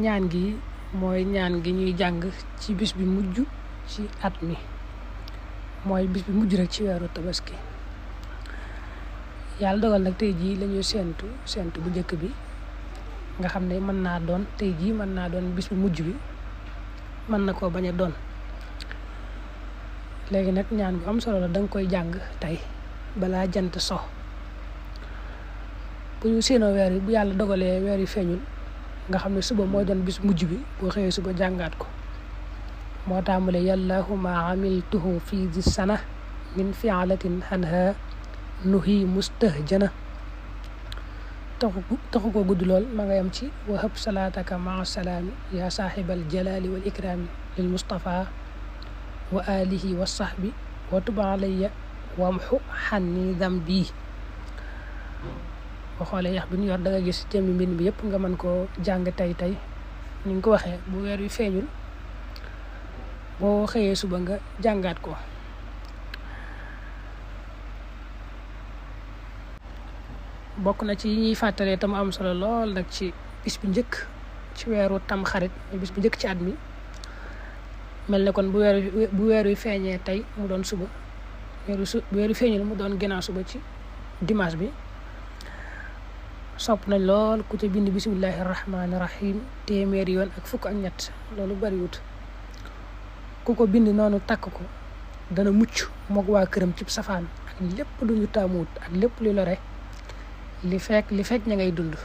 ñaan gi mooy ñaan gi ñuy jàng ci bis bi mujj ci at mi mooy bis bi mujj rek ci weeru tabaski. yàlla dogal nag tey jii la ñuy séentu bu njëkk bi nga xam ne mën naa doon tey jii mën naa doon bis bu mujj bi, mën na koo bañ a doon. léegi nag ñaan bu am solo la, danga koy jàng tey balaa jant so. bu ñu séenoo weer yi bu yàlla dogalee weer yi feeñul nga xam ne suba mooy doon bis mujj bi, boo xëyee suba jàngaat ko. moo tàmbale yallahuma amiltuhu fi di sana min fialatin anha nuhi mustahjana. taxu ko gudd lool, ma nga yam ci wahab salaataka maa salaami ya saaxibal jalaali wal ikraami lil mustafa wa alihi wa sahbi wa tuba alayya wamxu xanni dambi. boo xoolee yax bi ñu yor da nga gis jëmmi mbind bi yëpp nga mën koo jàng tey ni ñu ko waxee. bu weer wi feeñul boo xëyee suba nga jàngaat ko. bokk na ci yi ñuy fàttalee tam am solo lool nag ci bis bi njëkk ci weeru tam xarit, bis bi njëkk ci at mi. mel ne kon bu weer wi feeñee tey mu doon suba, bu weer wi feeñul mu doon ginnaaw suba ci dimanche bi. sopp nañ lool ku ci bind bismillahi rahmaani rahim téeméeri yoon ak fukk ak ñett, loolu bariwut. ku ko bind noonu takk ko dana mucc moog waa këram cib safaan ak lépp lu ñu taamuwut ak lépp lu lore li fekk ña ngay dund.